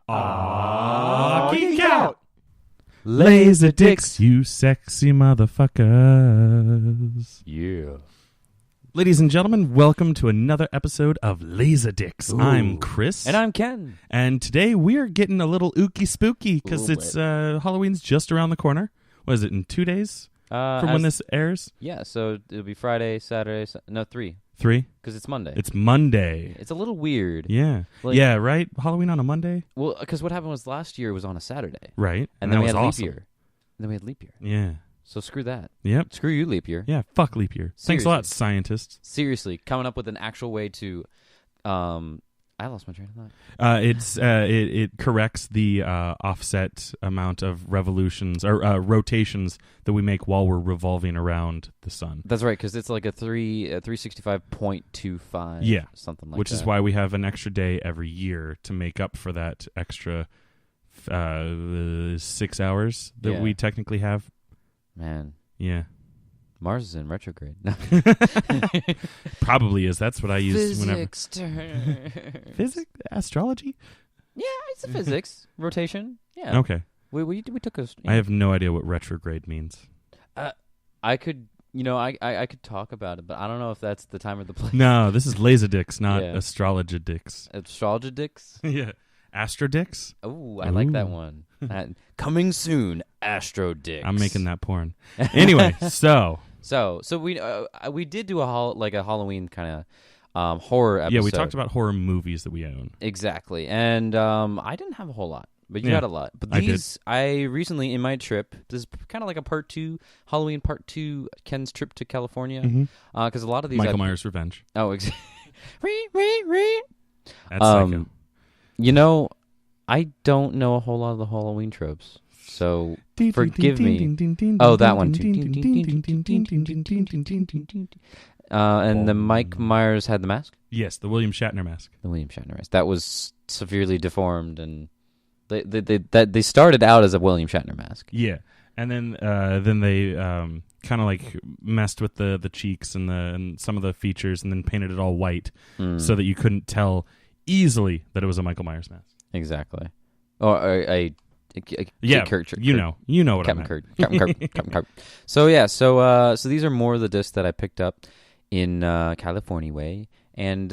Geek out! LaserDicks, you sexy motherfuckers. Yeah. Ladies and gentlemen, welcome to another episode of LaserDicks. Ooh. I'm Chris. And I'm Ken. And today we are getting a little ooky-spooky because it's Halloween's just around the corner. What is it, in 2 days from when this airs? Yeah, so it'll be Friday, Saturday, no, 3. 3? Because it's Monday. It's Monday. It's a little weird. Yeah. Yeah, right? Halloween on a Monday? Well, because what happened was last year was on a Saturday. Right. And then we had awesome. leap year. And then we had leap year. Yeah. So screw that. Yep. Screw you, leap year. Yeah, fuck leap year. Seriously. Thanks a lot, scientists. Seriously, coming up with an actual way to... I lost my train of thought. It corrects the offset amount of revolutions or rotations that we make while we're revolving around the sun. That's right, because it's like a 365.25. Yeah, something like which that. is why we have an extra day every year to make up for that extra 6 hours that we technically have. Man. Yeah. Mars is in retrograde. Probably is. That's what I use Physics whenever. Physics? Astrology? Yeah, it's a physics rotation. Yeah. Okay. We took a. I have no idea what retrograde means. I could I could talk about it, but I don't know if that's the time or the place. No, this is LaserDicks, not Yeah. Astrologidicks. Astrologidicks? Yeah. Astrodicks? Oh, I like that one. Coming soon, Astrodicks. I'm making that porn. Anyway, So we did do a Halloween kind of horror episode. Yeah, we talked about horror movies that we own. Exactly, and I didn't have a whole lot, but you had a lot. But I recently in my trip, this is kind of like a part 2 Halloween, part 2 Ken's trip to California, because a lot of these Michael Myers' Revenge. Oh, exactly. That's psycho. I don't know a whole lot of the Halloween tropes. So forgive me. Oh, that one. And the Mike Myers had the mask? Yes, the William Shatner mask. The William Shatner mask. That was severely deformed, and they started out as a William Shatner mask. Yeah, and then they kind of like messed with the cheeks and some of the features, and then painted it all white so that you couldn't tell easily that it was a Michael Myers mask. Exactly. Or a Kurt, you know what Captain I meant. Captain Kurt. So these are more of the discs that I picked up in California way. And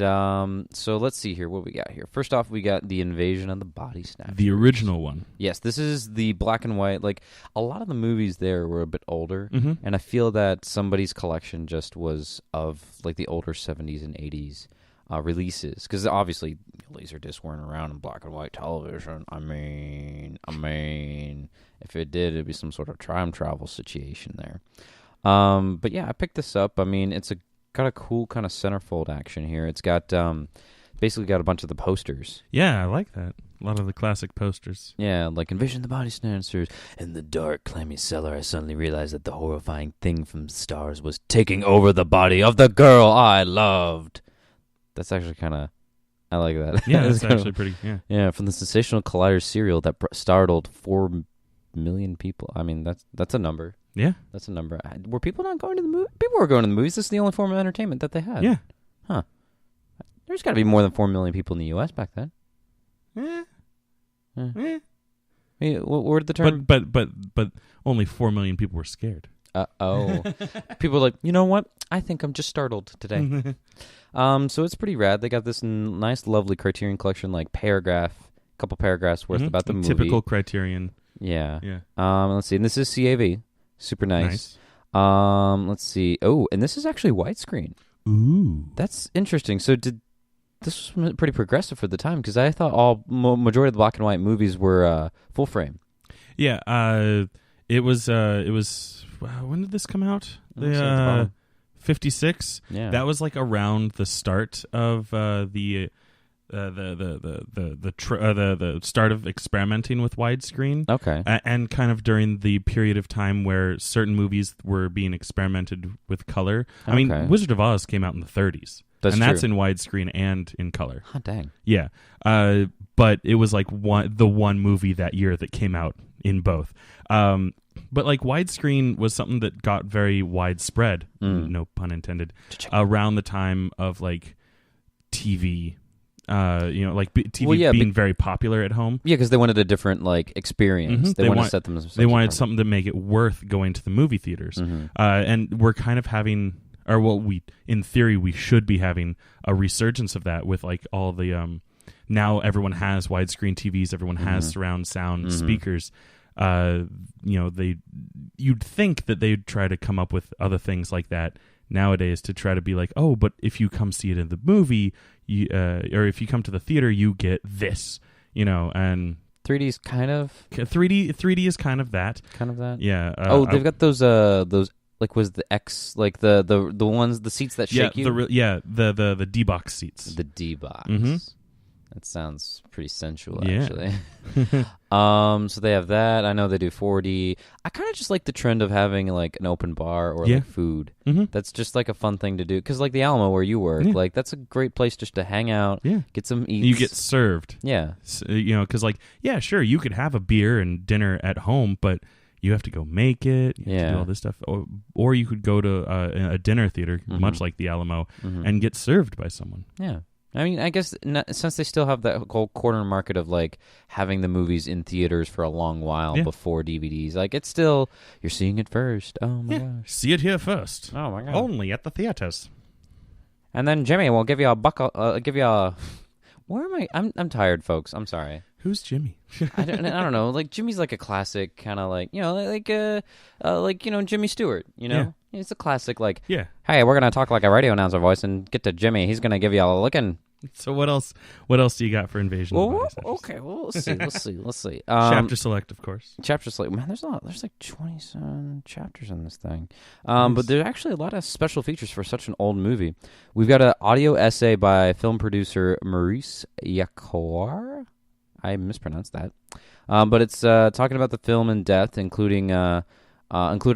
so let's see here what we got here. First off, we got The Invasion of the Body Snatchers. The original one. Yes, this is the black and white. Like, a lot of the movies there were a bit older, and I feel that somebody's collection just was of like the older 70s and 80s releases, because obviously LaserDiscs weren't around in black and white television. I mean, if it did, it'd be some sort of time travel situation there. But yeah, I picked this up. I mean, it's got a cool kind of centerfold action here. It's got basically got a bunch of the posters. Yeah, I like that. A lot of the classic posters. Yeah, like Invasion of the Body Snatchers. In the dark, clammy cellar, I suddenly realized that the horrifying thing from the stars was taking over the body of the girl I loved. That's actually kind of... I like that. Yeah, that's actually pretty... Yeah, from the sensational Collider serial that startled 4 million people. I mean, that's a number. Yeah. That's a number. Were people not going to the movie? People were going to the movies. This is the only form of entertainment that they had. Yeah. Huh. There's got to be more than 4 million people in the U.S. back then. Hey, what did the term... But only 4 million people were scared. People are like, you know what? I think I'm just startled today. So it's pretty rad. They got this nice, lovely Criterion collection, like couple paragraphs worth about the movie. Typical Criterion. Yeah. Yeah. Let's see. And this is CAV. Super nice. Let's see. Oh, and this is actually widescreen. Ooh. That's interesting. So this was pretty progressive for the time, because I thought majority of the black and white movies were full frame. Yeah. It was. When did this come out? 56. Yeah. That was like around the start of the start of experimenting with widescreen. Okay. And kind of during the period of time where certain movies were being experimented with color. I mean, Wizard of Oz came out in the 30s. That's in widescreen and in color. Oh, dang. Yeah. But it was like the one movie that year that came out in both. But like widescreen was something that got very widespread, no pun intended, around the time of like TV like TV being very popular at home. Yeah, because they wanted a different like experience. They want to set them. They wanted something to make it worth going to the movie theaters. And we're kind of having, or well, in theory we should be having a resurgence of that with like all the now everyone has widescreen TVs, everyone has surround sound speakers. You'd think that they'd try to come up with other things like that nowadays to try to be like, oh, but if you come see it in the movie, or if you come to the theater, you get this, and 3D is kind of 3D is kind of that. Yeah. They've got those like was the X like the ones the seats that shake you. The D-box seats. The D-box. That sounds pretty sensual, actually. So they have that. I know they do 4D. I kind of just like the trend of having like an open bar or like food. That's just like a fun thing to do. Because like the Alamo where you work, like that's a great place just to hang out, get some eats. You get served. Yeah. Because like, yeah, sure, you could have a beer and dinner at home, but you have to go make it. You have to do all this stuff. Or you could go to a dinner theater, much like the Alamo, and get served by someone. Yeah. I mean, I guess since they still have that whole corner market of like having the movies in theaters for a long while before DVDs, like it's still you're seeing it first. Oh my gosh, see it here first. Oh my god, only at the theaters. And then Jimmy will give you a buckle. Give you a. Where am I? I'm tired, folks. I'm sorry. Who's Jimmy? I don't know. Like Jimmy's like a classic kind of like Jimmy Stewart. It's a classic like. Yeah. Hey, we're gonna talk like a radio announcer voice and get to Jimmy. He's gonna give you a looking. So what else? What else do you got for Invasion? Okay. Well, let's see. Chapter select, of course. Chapter select. Man, there's like 27 chapters in this thing. But there's actually a lot of special features for such an old movie. We've got an audio essay by film producer Maurice Yacoar. I mispronounced that. But it's talking about the film in depth, included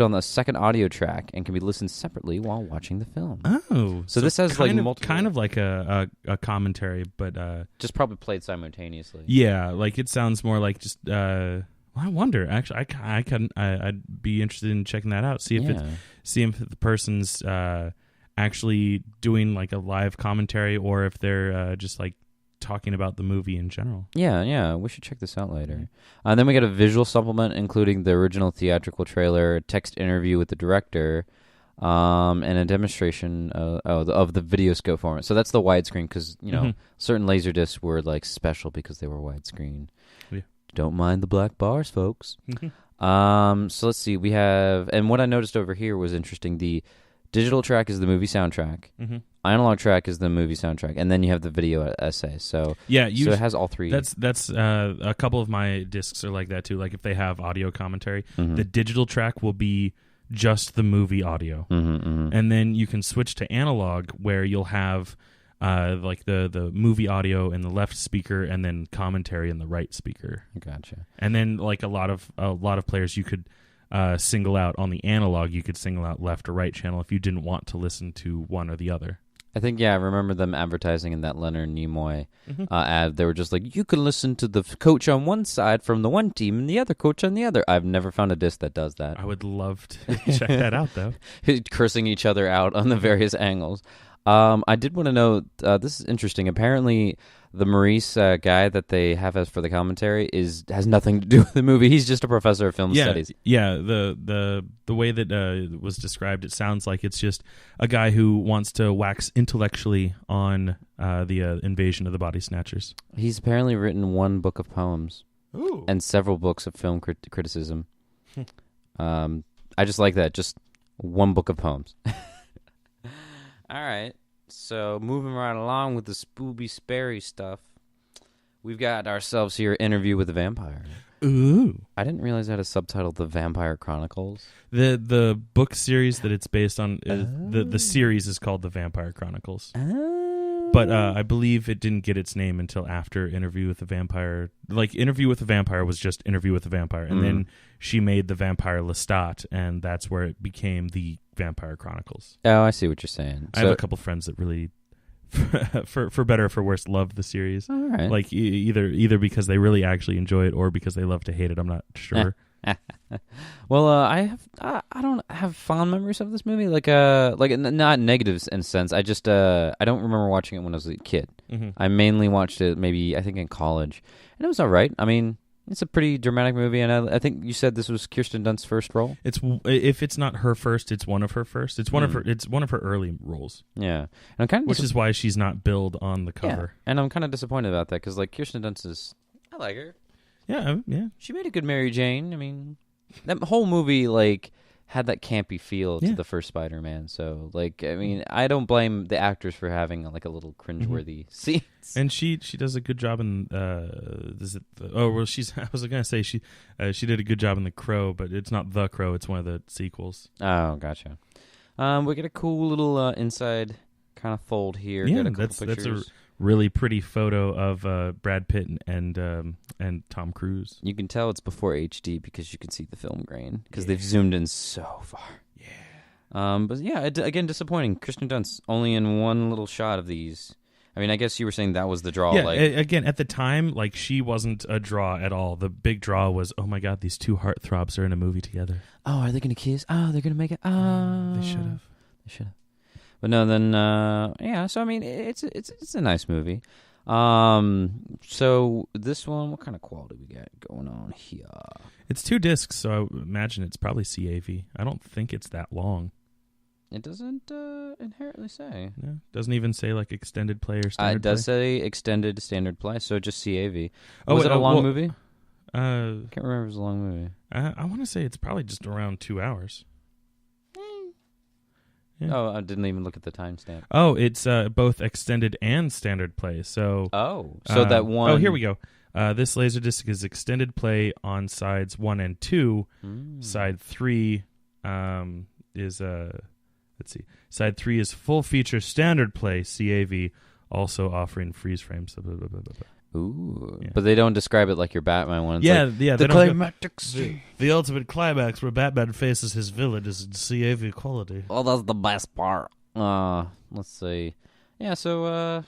on the second audio track and can be listened separately while watching the film. Oh, so this has like multiple, kind of like a commentary, but just probably played simultaneously. Yeah, like it sounds more like just. I wonder. Actually, I'd be interested in checking that out. See if the person's actually doing like a live commentary or if they're just like talking about the movie in general. Yeah, we should check this out later. And then we got a visual supplement including the original theatrical trailer, a text interview with the director, and a demonstration of the video scope format. So that's the widescreen because certain Laserdiscs were like special because they were widescreen. Yeah. Don't mind the black bars, folks. So let's see. We have, and what I noticed over here was interesting. The digital track is the movie soundtrack. Analog track is the movie soundtrack, and then you have the video essay. So so it has all three. That's a couple of my discs are like that too. Like if they have audio commentary, the digital track will be just the movie audio, and then you can switch to analog where you'll have like the movie audio in the left speaker, and then commentary in the right speaker. Gotcha. And then like a lot of players you could. Single out on the analog, you could single out left or right channel if you didn't want to listen to one or the other. I think, I remember them advertising in that Leonard Nimoy ad. They were just like, you can listen to the coach on one side from the one team and the other coach on the other. I've never found a disc that does that. I would love to check that out, though. Cursing each other out on the various angles. I did want to know, this is interesting. Apparently, the Maurice guy that they have as for the commentary has nothing to do with the movie. He's just a professor of film studies. Yeah, the way that was described, it sounds like it's just a guy who wants to wax intellectually on the invasion of the Body Snatchers. He's apparently written one book of poems. Ooh. And several books of film criticism. I just like that, just one book of poems. All right. So moving right along with the Spooby Sperry stuff, we've got ourselves here Interview with the Vampire. Ooh! I didn't realize that a subtitle, The Vampire Chronicles. The book series that it's based on, the series is called The Vampire Chronicles. But I believe it didn't get its name until after Interview with the Vampire. Like, Interview with the Vampire was just Interview with the Vampire. And then she made The Vampire Lestat, and that's where it became The Vampire Chronicles. Oh, I see what you're saying. I have a couple friends that really, for better or for worse, love the series. All right. Like, either because they really actually enjoy it or because they love to hate it. I'm not sure. Well, I don't have fond memories of this movie. Not negatives in a sense. I just I don't remember watching it when I was a kid. Mm-hmm. I mainly watched it maybe I think in college, and it was all right. I mean, it's a pretty dramatic movie, and I think you said this was Kirsten Dunst's first role. If it's not her first, it's one of her first. It's one of her early roles. Yeah, and I'm kind of which is why she's not billed on the cover. Yeah. And I'm kind of disappointed about that because like Kirsten Dunst I like her. Yeah, yeah. She made a good Mary Jane. I mean, that whole movie like had that campy feel to the first Spider-Man. So like, I mean, I don't blame the actors for having like a little cringeworthy scenes. And she does a good job in I was gonna say she did a good job in The Crow, but it's not The Crow. It's one of the sequels. Oh, gotcha. We get a cool little inside kind of fold here. Yeah, got that's a really pretty photo of Brad Pitt and Tom Cruise. You can tell it's before HD because you can see the film grain because they've zoomed in so far. Yeah. But yeah, again, disappointing. Kirsten Dunst only in one little shot of these. I mean, I guess you were saying that was the draw. Yeah, like again, at the time, like she wasn't a draw at all. The big draw was, oh my God, these two heartthrobs are in a movie together. Oh, are they going to kiss? Oh, they're going to make it. Oh, they should have. They should have. But no, then yeah. So I mean, it's a nice movie. So this one, what kind of quality we got going on here? It's 2 discs, so I imagine it's probably CAV. I don't think it's that long. It doesn't inherently say. No, doesn't even say like extended play or standard. It does say extended standard play, so just CAV. Was it a long movie? Can't remember if it was a long movie. I want to say it's probably just around 2 hours. Yeah. Oh, I didn't even look at the timestamp. Oh, it's both extended and standard play. So that one. Oh, here we go. This Laserdisc is extended play on sides 1 and 2. Side 3 is let's see. Side 3 is full feature standard play CAV, also offering freeze frames. Blah, blah, blah, blah, blah. Ooh, yeah. But they don't describe it like your Batman one. It's the climactic the ultimate climax where Batman faces his villain is in CAV quality. Well, that's the best part. Let's see. Yeah, so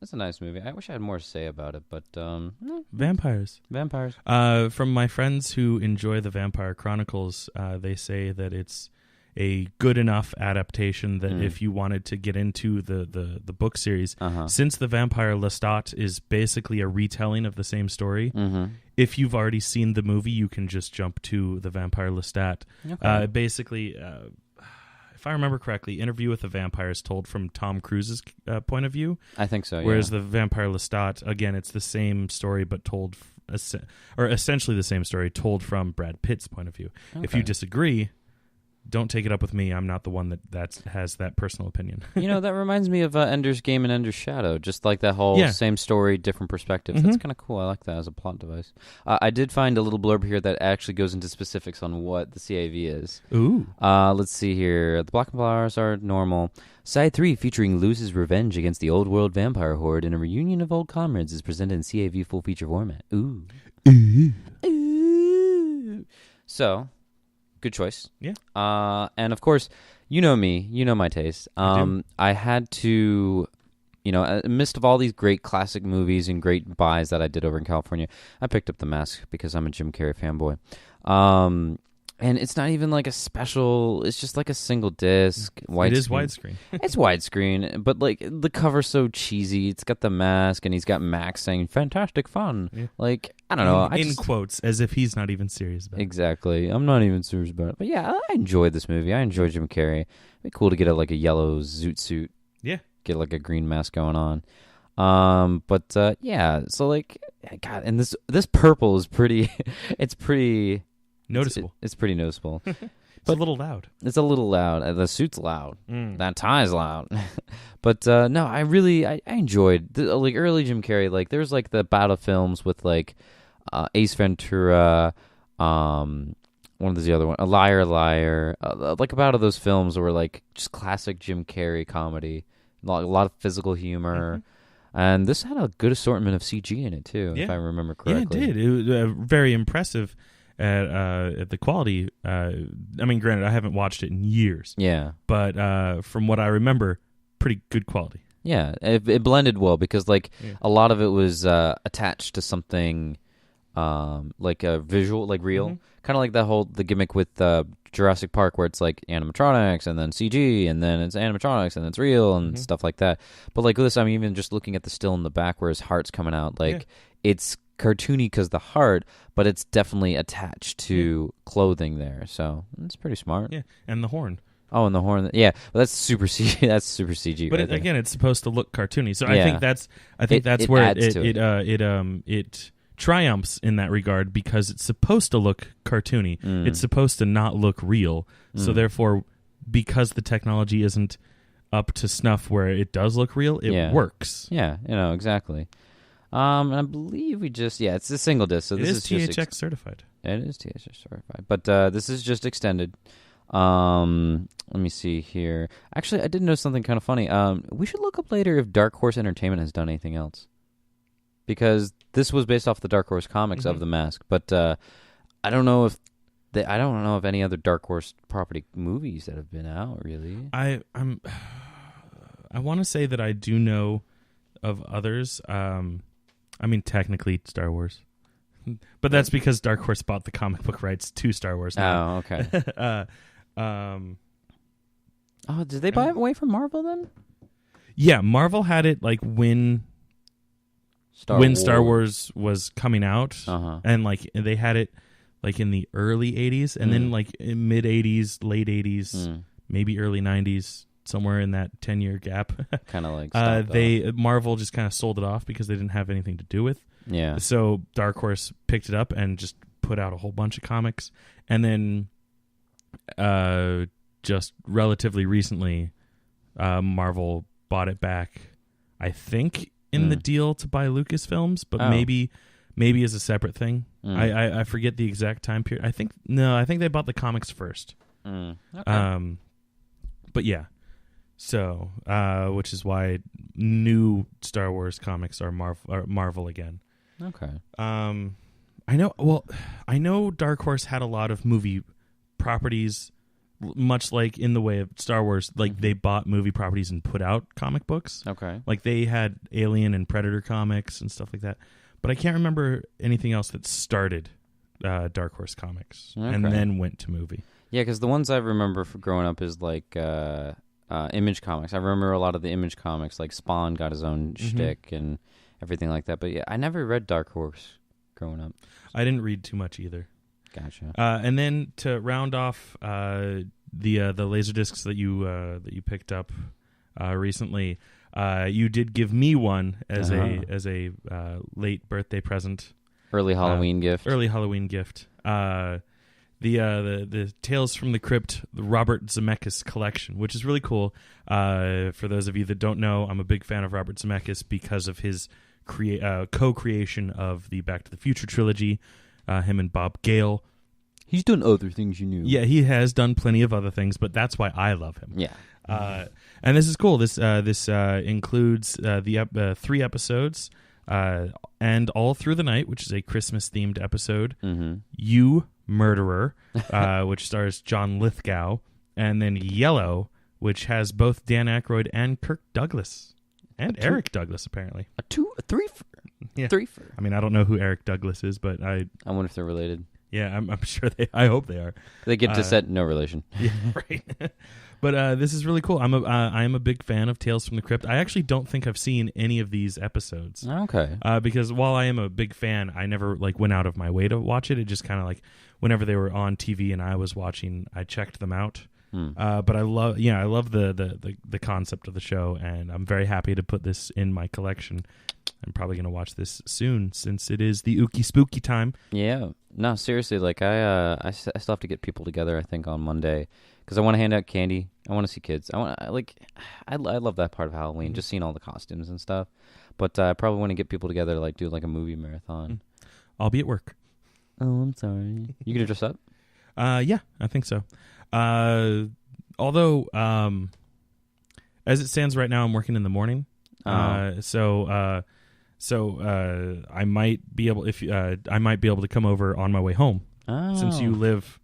it's a nice movie. I wish I had more to say about it, but Vampires. From my friends who enjoy the Vampire Chronicles, they say that it's a good enough adaptation that if you wanted to get into the book series, since the Vampire Lestat is basically a retelling of the same story, if you've already seen the movie, you can just jump to the Vampire Lestat. Okay. Basically, if I remember correctly, Interview with the Vampire is told from Tom Cruise's point of view. I think so, Whereas the Vampire Lestat, again, it's the same story but told, or essentially the same story told from Brad Pitt's point of view. Okay. If you disagree, don't take it up with me. I'm not the one that has that personal opinion. That reminds me of Ender's Game and Ender's Shadow. Just like that whole same story, different perspectives. That's kind of cool. I like that as a plot device. I did find a little blurb here that actually goes into specifics on what the CAV is. Ooh. Let's see here. The Black and Flowers are normal. Side 3, featuring Luz's revenge against the old world vampire horde and a reunion of old comrades, is presented in CAV full feature format. Ooh. Ooh. So... good choice. Yeah. And of course, you know me, you know my taste. I had to, amidst of all these great classic movies and great buys that I did over in California, I picked up The Mask because I'm a Jim Carrey fanboy. And it's not even like a special, it's just like a single disc. It is widescreen. It's widescreen, but like the cover's so cheesy. It's got the mask and he's got Max saying, fantastic fun. Yeah. Like, I don't know. In quotes, as if he's not even serious about it. Exactly. I'm not even serious about it. But yeah, I enjoyed this movie. I enjoyed Jim Carrey. It'd be cool to get a yellow zoot suit. Yeah. Get like a green mask going on. But yeah, so like, God, and this purple is pretty, it's pretty... noticeable. It's pretty noticeable. It's a little loud. It's a little loud. The suit's loud. That tie's loud. But no, I enjoyed like early Jim Carrey. Like there's like the battle films with like Ace Ventura, one of the other one, A Liar Liar. Like about those films were like just classic Jim Carrey comedy. A lot of physical humor. And this had a good assortment of CG in it too, if I remember correctly. Yeah, it did. It was very impressive. At the quality, I mean, granted, I haven't watched it in years. Yeah. But from what I remember, pretty good quality. Yeah, it blended well because, like, a lot of it was attached to something like a visual, like real, Mm-hmm. kind of like the gimmick with Jurassic Park, where it's like animatronics and then CG and then it's animatronics and it's real and stuff like that. But like this, I'm even just looking at the still in the back where his heart's coming out. Like it's cartoony because the heart, but it's definitely attached to clothing there. So it's pretty smart. Yeah, and the horn. Oh, and the horn. Yeah, well, that's super CG. That's super CG. But right again, it's supposed to look cartoony. So Yeah. I think that's It where adds to it triumphs in that regard because it's supposed to look cartoony. It's supposed to not look real. So therefore, because the technology isn't up to snuff where it does look real, it works. Yeah, exactly. And I believe it's a single disc. So It this is just THX certified. It is THX certified, but this is just extended. Let me see here. Actually, I did know something kind of funny. We should look up later if Dark Horse Entertainment has done anything else, because this was based off the Dark Horse comics of The Mask. But I don't know if any other Dark Horse property movies that have been out. Really, I want to say that I do know of others. I mean, technically Star Wars, but that's because Dark Horse bought the comic book rights to Star Wars now. Oh, okay. Oh, did they buy it away from Marvel then? Yeah, Marvel had it like when Star Wars was coming out, and like they had it like in the early 80s, and then like in mid 80s, late 80s, maybe early 90s, somewhere in that 10-year gap. Kind of like Marvel just kind of sold it off because they didn't have anything to do with. Yeah. So Dark Horse picked it up and just put out a whole bunch of comics, and then just relatively recently, Marvel bought it back, I think, in the deal to buy Lucasfilms, but maybe as a separate thing. I forget the exact time period. I think they bought the comics first. Okay. But yeah. So, which is why new Star Wars comics are Marvel again. Okay. I know Dark Horse had a lot of movie properties, much like in the way of Star Wars, like they bought movie properties and put out comic books. Okay. Like they had Alien and Predator comics and stuff like that. But I can't remember anything else that started Dark Horse Comics and then went to movie. Yeah, because the ones I remember for growing up is like Image Comics. I remember a lot of the Image Comics, like Spawn got his own shtick and everything like that. But yeah, I never read Dark Horse growing up. I didn't read too much either. Gotcha. And then to round off the Laserdiscs that you picked up recently, you did give me one as a late birthday present, early Halloween gift. Early Halloween gift. The Tales from the Crypt, the Robert Zemeckis collection, which is really cool. For those of you that don't know, I'm a big fan of Robert Zemeckis because of his co-creation of the Back to the Future trilogy. Him and Bob Gale. He's done other things you knew. Yeah, he has done plenty of other things, but that's why I love him. Yeah. And this is cool. This includes the 3 episodes, and All Through the Night, which is a Christmas-themed episode. You Murderer, which stars John Lithgow, and then Yellow, which has both Dan Aykroyd and Kirk Douglas, and Eric Douglas, apparently. A threefer. Yeah. Threefer. I mean, I don't know who Eric Douglas is, but I wonder if they're related. Yeah, I'm sure I hope they are. They get to set no relation. Yeah, right. But this is really cool. I am a big fan of Tales from the Crypt. I actually don't think I've seen any of these episodes. Okay. Because while I am a big fan, I never went out of my way to watch it. It just kind of whenever they were on TV and I was watching, I checked them out. But I love the concept of the show, and I'm very happy to put this in my collection. I'm probably going to watch this soon since it is the ooky-spooky time. Yeah. No, seriously, I still have to get people together, I think, on Monday, because I want to hand out candy. I want to see kids. I love that part of Halloween, just seeing all the costumes and stuff. But I probably want to get people together to do a movie marathon. I'll be at work. Oh, I'm sorry. You gonna dress up? Yeah, I think so. Although, as it stands right now, I'm working in the morning. So I might be able to come over on my way home, since you live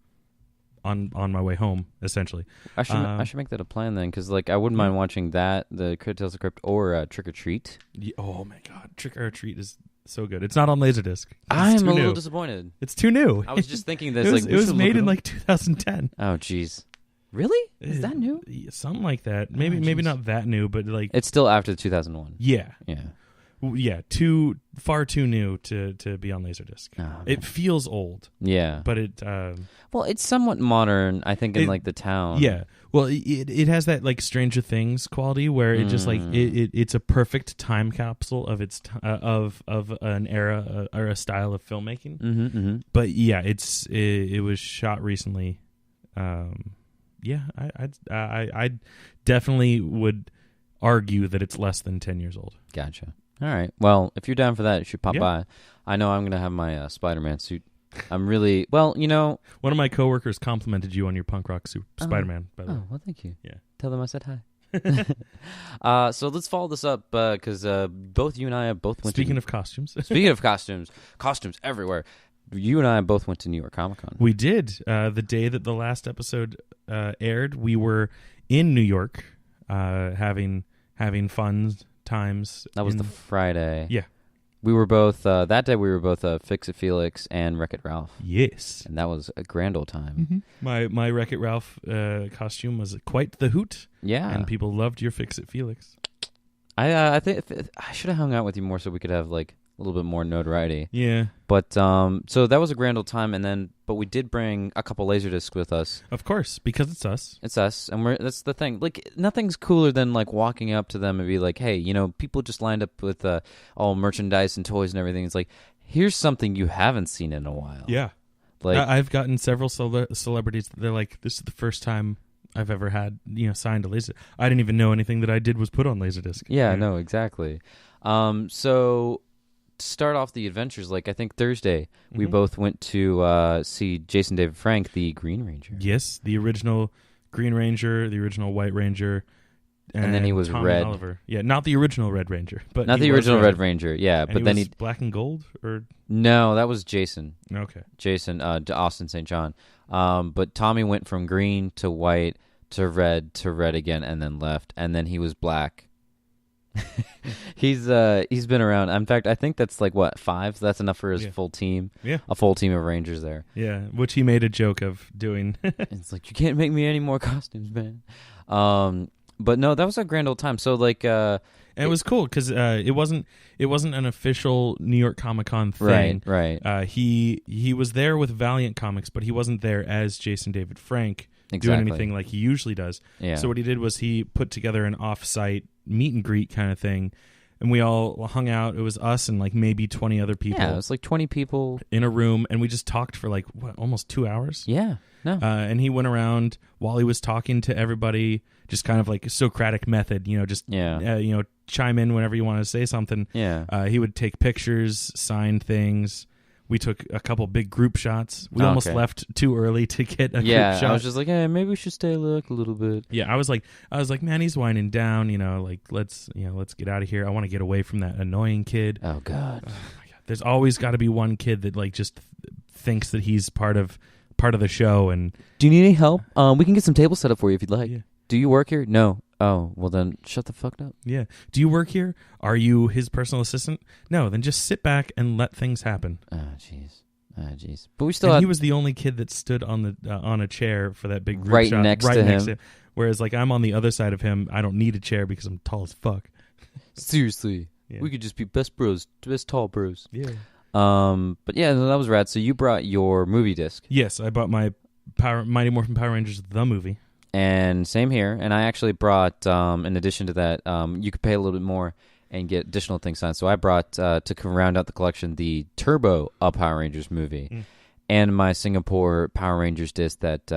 on my way home, essentially. I should make that a plan then, because I wouldn't mind watching that, the Tales of the Crypt, or Trick or Treat. Oh my God, Trick or Treat is So good. It's not on Laserdisc. I'm a little disappointed. It's too new. I was just thinking this. It was made in like 2010. Oh, jeez. Really? Is that new? Something like that. Maybe not that new, but like it's still after 2001. Yeah. Yeah. Far too new to be on Laserdisc. Oh, it feels old. Yeah. But it well, it's somewhat modern, I think, in like the town. Yeah. Well, it has that like Stranger Things quality where it just like it's a perfect time capsule of its of an era or a style of filmmaking. Mm-hmm. But yeah, it was shot recently. I definitely would argue that it's less than 10 years old. Gotcha. All right. Well, if you're down for that, you should pop by. I know I'm going to have my Spider-Man suit. I'm really... Well, you know... One of my coworkers complimented you on your punk rock suit, Spider-Man, by the way. Oh, well, thank you. Yeah. Tell them I said hi. So let's follow this up because both you and I have both went Speaking of costumes. Speaking of costumes everywhere. You and I both went to New York Comic Con. We did. The day that the last episode aired, we were in New York having fun times. That was the Friday. Yeah. We were both, that day we were both Fix-It Felix and Wreck-It Ralph. Yes. And that was a grand old time. Mm-hmm. My Wreck-It Ralph costume was quite the hoot. Yeah. And people loved your Fix-It Felix. I think I should have hung out with you more so we could have like a little bit more notoriety. Yeah. But so that was a grand old time, but we did bring a couple Laserdiscs with us. Of course, because it's us. It's us, and that's the thing. Like nothing's cooler than like walking up to them and be like, "Hey, you know, people just lined up with all merchandise and toys and everything. It's like, here's something you haven't seen in a while." Yeah. Like I've gotten several celebrities that they're like, "This is the first time I've ever had signed a Laserdisc. I didn't even know anything that I did was put on Laserdisc." Yeah, no, exactly. So to start off the adventures, like I think Thursday, we both went to see Jason David Frank, the Green Ranger. Yes, the original Green Ranger, the original White Ranger, and then he was Tommy Red. Oliver. Yeah, not the original Red Ranger, but not the original Red Ranger. Yeah, and but then he black and gold, or no, that was Jason. Okay, Jason, Austin St. John. But Tommy went from green to white to red again, and then left, and then he was black. He's been around. In fact, I think that's like what 5. So that's enough for his full team. Yeah, a full team of Rangers there. Yeah, which he made a joke of doing. It's like, you can't make me any more costumes, man. But no, that was a grand old time. So like, and it was cool because it wasn't an official New York Comic Con thing. Right. He was there with Valiant Comics, but he wasn't there as Jason David Frank doing anything like he usually does. Yeah. So what he did was he put together an off-site meet and greet kind of thing, and we all hung out. It was us and like maybe 20 other people. Yeah, it was like 20 people in a room, and we just talked for like almost 2 hours. Yeah. No. And he went around while he was talking to everybody, just kind of like a Socratic method, chime in whenever you want to say something. Yeah. He would take pictures, sign things. We took a couple big group shots. We almost left too early to get a group shot. I was just like, hey, maybe we should stay a little bit. Yeah, I was like, man, he's winding down. Like let's get out of here. I want to get away from that annoying kid. Oh God. Oh my God. There's always got to be one kid that like just thinks that he's part of the show. And do you need any help? We can get some tables set up for you if you'd like. Yeah. Do you work here? No. Oh, well then shut the fuck up. Yeah. Do you work here? Are you his personal assistant? No, then just sit back and let things happen. Oh, jeez. But we still he was the only kid that stood on a chair for that big group right shot, next to him. Whereas like I'm on the other side of him. I don't need a chair because I'm tall as fuck. Seriously. Yeah. We could just be best tall bros. Yeah. But yeah, that was rad. So you brought your movie disc. Yes, I bought my Mighty Morphin Power Rangers the movie. And same here. And I actually brought, in addition to that, you could pay a little bit more and get additional things signed. So I brought, to round out the collection, the Turbo Power Rangers movie and my Singapore Power Rangers disc that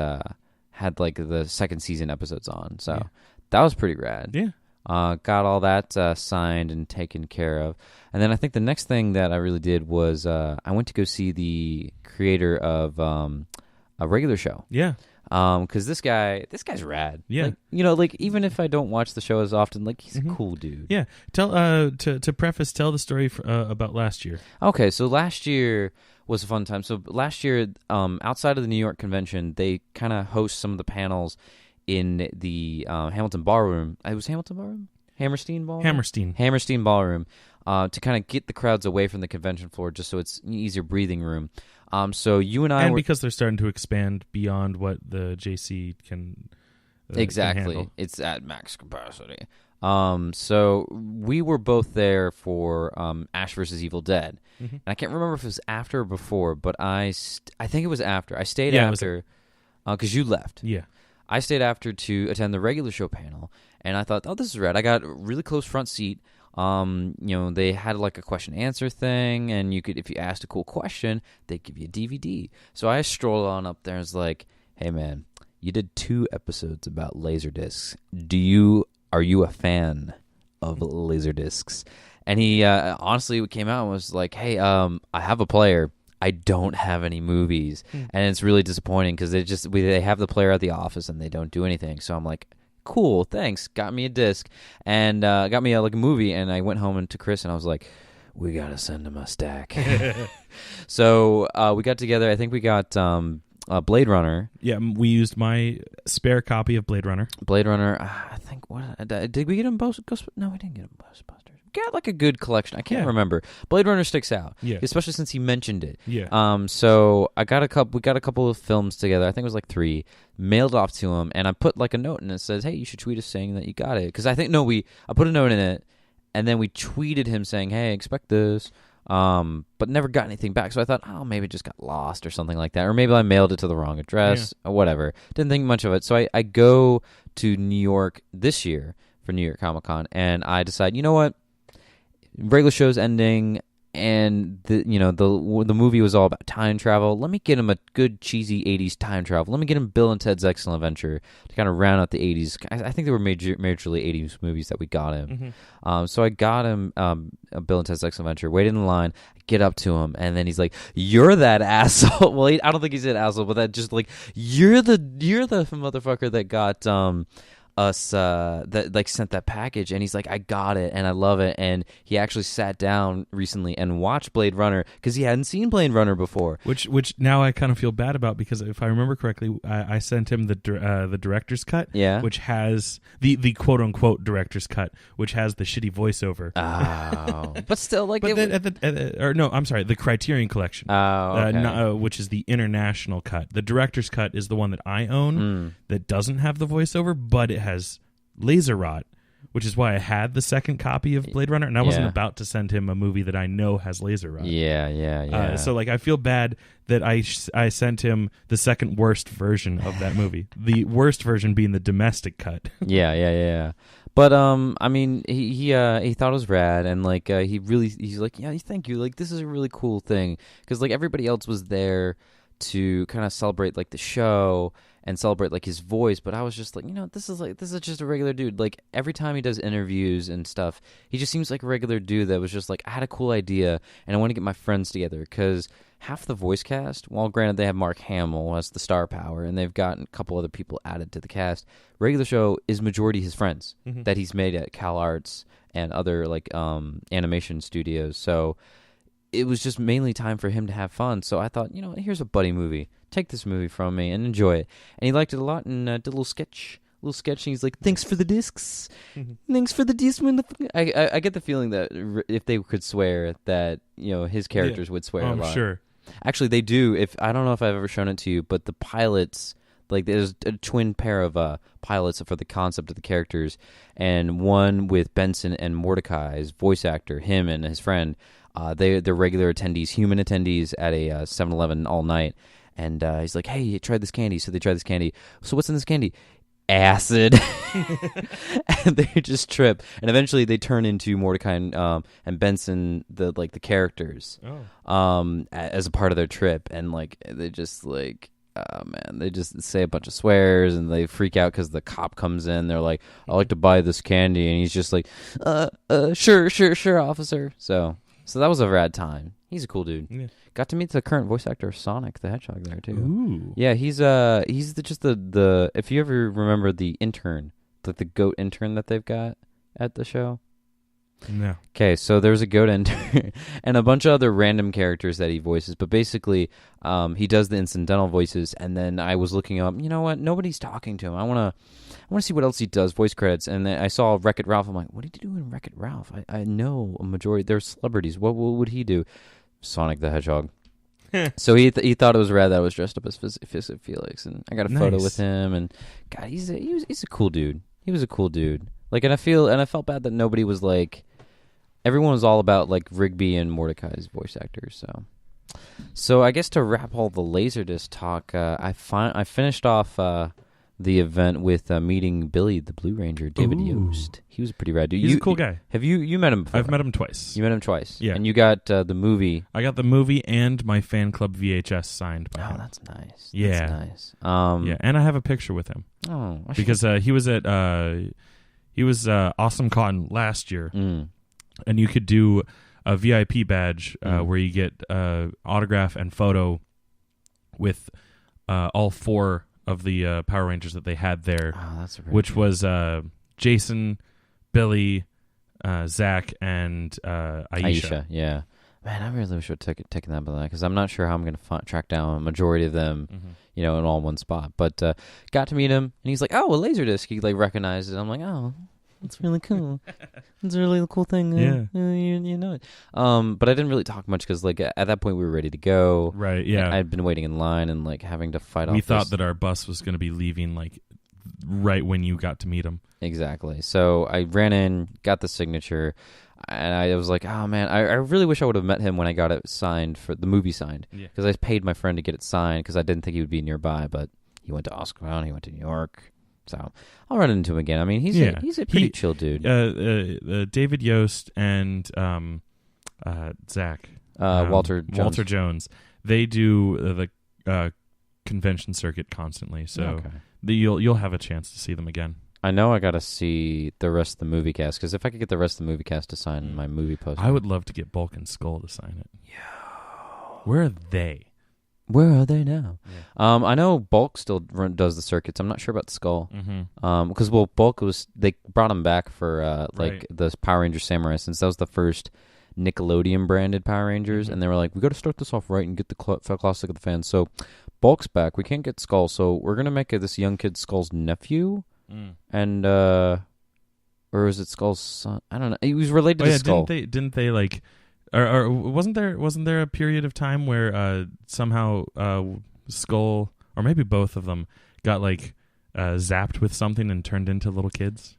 had like the second season episodes on. So that was pretty rad. Yeah. Got all that signed and taken care of. And then I think the next thing that I really did was I went to go see the creator of a regular show. Yeah. Because this guy's rad. Yeah. Like even if I don't watch the show as often, like he's a cool dude. Yeah. Tell to preface, tell the story about last year. Okay, so last year was a fun time. So last year, outside of the New York convention, they kind of host some of the panels in the Hamilton Ballroom. It was Hamilton Ballroom? Hammerstein Ballroom? Hammerstein Ballroom. to kind of get the crowds away from the convention floor, just so it's an easier breathing room. So you and I and were, because they're starting to expand beyond what the JC can exactly, can handle. it's at max capacity. So we were both there for Ash vs. Evil Dead, and I can't remember if it was after or before, but I think it was after. I stayed after because you left. Yeah. I stayed after to attend the regular show panel, and I thought, oh, this is rad. I got a really close front seat. They had like a question answer thing, and you could, if you asked a cool question, they'd give you a DVD. So I strolled on up there and was like, hey man, you did 2 episodes about Laserdiscs. Are you a fan of Laserdiscs? And he honestly came out and was like, hey, I have a player. I don't have any movies. And it's really disappointing because they have the player at the office and they don't do anything. So I'm like, cool, thanks. Got me a disc and got me a movie. And I went home and to Chris and I was like, we got to send him a stack. So we got together. I think we got Blade Runner. Yeah, we used my spare copy of Blade Runner. I think, did we get him both? No, we didn't get him Ghostbusters. We got like a good collection. I can't remember. Blade Runner sticks out, especially since he mentioned it. Yeah. So we got a couple of films together. I think it was like 3. Mailed off to him, and I put like a note in it that says, "Hey, you should tweet us saying that you got it." Because I put a note in it, and then we tweeted him saying, "Hey, expect this." But never got anything back. So I thought, oh, maybe it just got lost or something like that. Or maybe I mailed it to the wrong address or whatever. Didn't think much of it. So I go to New York this year for New York Comic Con, and I decide, you know what? Regular show's ending, and the movie was all about time travel. Let me get him a good cheesy 80s time travel. Let me get him Bill and Ted's Excellent Adventure to kind of round out the 80s. I think they were majorly 80s movies that we got him. So I got him Bill and Ted's Excellent Adventure, waited in line, get up to him, and then he's like, "You're that asshole." Well, I don't think he said asshole, but that just like, you're the motherfucker that got us that like sent that package. And he's like, I got it and I love it. And he actually sat down recently and watched Blade Runner because he hadn't seen Blade Runner before, which now I kind of feel bad about, because if I remember correctly, I sent him the director's cut, which has the quote unquote director's cut, which has the shitty voiceover. But still, like, I'm sorry, the Criterion Collection, which is the international cut. The director's cut is the one that I own that doesn't have the voiceover, but it has laser rot, which is why I had the second copy of Blade Runner, and I wasn't about to send him a movie that I know has laser rot. So like, I feel bad that I sent him the second worst version of that movie. The worst version being the domestic cut. But I mean, he thought it was rad, and like he's like, yeah, thank you. Like, this is a really cool thing, because like everybody else was there to kind of celebrate like the show and celebrate like his voice, but I was just like, this is just a regular dude. Like, every time he does interviews and stuff, he just seems like a regular dude that was just like, I had a cool idea and I want to get my friends together, because half the voice cast, well, granted they have Mark Hamill as the star power and they've gotten a couple other people added to the cast, regular show is majority his friends that he's made at Cal Arts and other like animation studios. So it was just mainly time for him to have fun. So I thought, here's a buddy movie. Take this movie from me and enjoy it. And he liked it a lot and did a little sketch. And he's like, thanks for the discs. Thanks for the discs. I get the feeling that if they could swear, that his characters would swear a lot. Sure. Actually, they do. I don't know if I've ever shown it to you, but the pilots, like, there's a twin pair of pilots for the concept of the characters, and one with Benson and Mordecai's voice actor, him and his friend. They're regular attendees, human attendees at a 7-Eleven all night. And he's like, hey, try this candy. So they try this candy. So what's in this candy? Acid. And they just trip. And eventually they turn into Mordecai and Benson, the characters, as a part of their trip. And like, they just like, oh man, they just say a bunch of swears and they freak out because the cop comes in. They're like, I'd like to buy this candy. And he's just like, sure, officer. So that was a rad time. He's a cool dude. Yeah. Got to meet the current voice actor of Sonic the Hedgehog there too. Ooh. Yeah, he's just the if you ever remember the intern, the goat intern that they've got at the show. No. Okay, so there's a goat ender and a bunch of other random characters that he voices, but basically he does the incidental voices, and then I was looking up, you know what, nobody's talking to him. I want to see what else he does, voice credits, and then I saw Wreck-It Ralph. I'm like, what did he do in Wreck-It Ralph? I know a majority, they're celebrities. What would he do? Sonic the Hedgehog. So he thought it was rad that I was dressed up as Felix, and I got a photo with him, and God, he's a cool dude. He was a cool dude. Like, and I felt bad that nobody was like, everyone was all about like Rigby and Mordecai's voice actors. So I guess to wrap all the Laserdisc talk, I finished off the event with meeting Billy the Blue Ranger, David Yost. He was a pretty rad dude. He's a cool guy. Have you met him before? I've met him twice. You met him twice. Yeah. And you got the movie. I got the movie and my fan club VHS signed by him. Oh, that's nice. Yeah. That's nice. Yeah, and I have a picture with him. Oh, because he was at Awesome Cotton last year, and you could do a VIP badge where you get autograph and photo with all 4 of the Power Rangers that they had there, which was Jason, Billy, Zach, and Aisha. Yeah. Man, I really wish I would have taken that, because I'm not sure how I'm going to track down a majority of them, in all one spot. But got to meet him, and he's like, "Oh, a Laserdisc." He like recognized it. I'm like, "Oh, that's really cool. It's a really cool thing." Yeah, you know it. But I didn't really talk much because like at that point we were ready to go. Right. Yeah. I'd been waiting in line and like having to fight off. We thought that our bus was going to be leaving like right when you got to meet him. Exactly. So I ran in, got the signature. And I was like, oh, man, I really wish I would have met him when I got it signed, for the movie signed. Because I paid my friend to get it signed because I didn't think he would be nearby. But he went to Oscar, he went to New York. So I'll run into him again. I mean, he's a pretty chill dude. David Yost and Zach. Walter Jones. Walter Jones. They do the convention circuit constantly. So you'll have a chance to see them again. I know I got to see the rest of the movie cast, because if I could get the rest of the movie cast to sign my movie poster. I would love to get Bulk and Skull to sign it. Yeah. Where are they? Where are they now? Yeah. I know Bulk still does the circuits. I'm not sure about Skull. Because, Bulk they brought him back for the Power Ranger Samurai, since that was the first Nickelodeon-branded Power Rangers, and they were like, we got to start this off right and get the classic of the fans. So Bulk's back. We can't get Skull, so we're going to make this young kid Skull's nephew. And or is it Skull's son? I don't know. He was related to Skull. Didn't they like, or wasn't there a period of time where somehow Skull, or maybe both of them, got like zapped with something and turned into little kids?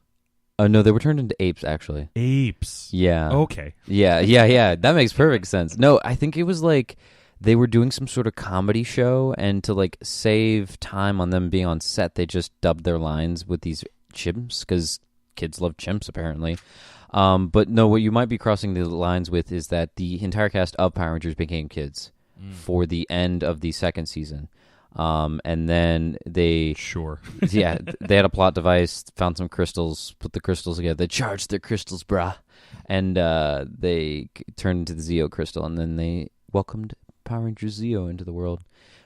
No, they were turned into apes, actually. Apes. Yeah. Okay. Yeah. That makes perfect sense. No, I think it was like they were doing some sort of comedy show, and to like save time on them being on set, they just dubbed their lines with these chimps, because kids love chimps apparently. But no, what you might be crossing the lines with is that the entire cast of Power Rangers became kids for the end of the second season. And then they they had a plot device, found some crystals, put the crystals together. They charged their crystals, brah, and they turned into the Zeo crystal, and then they welcomed Power Rangers Zeo into the world.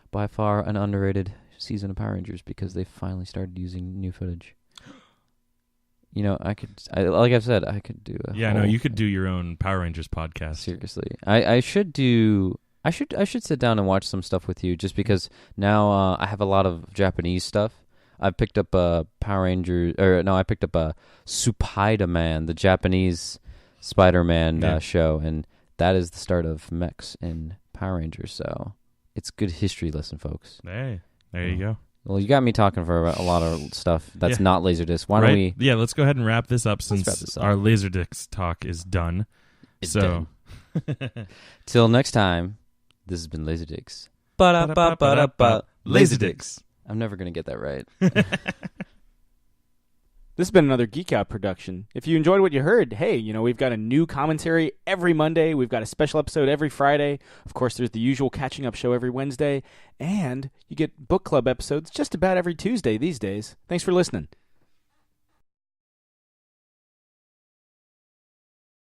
By far an underrated season of Power Rangers, because they finally started using new footage. Like I've said, I could do you could do your own Power Rangers podcast. Seriously. I should sit down and watch some stuff with you, just because now I have a lot of Japanese stuff. I picked up a I picked up a Spider-Man, the Japanese Spider-Man show, and that is the start of mechs in Power Rangers, so it's good history lesson, folks. Hey, there you go. Well, you got me talking for a lot of stuff that's not Laserdisc. Why don't we... Yeah, let's go ahead and wrap this up, since our Laserdisc talk is done. It's done. Till next time, this has been Laserdicks. Laserdicks. I'm never going to get that right. This has been another Geek Out production. If you enjoyed what you heard, hey, we've got a new commentary every Monday. We've got a special episode every Friday. Of course, there's the usual catching up show every Wednesday. And you get book club episodes just about every Tuesday these days. Thanks for listening.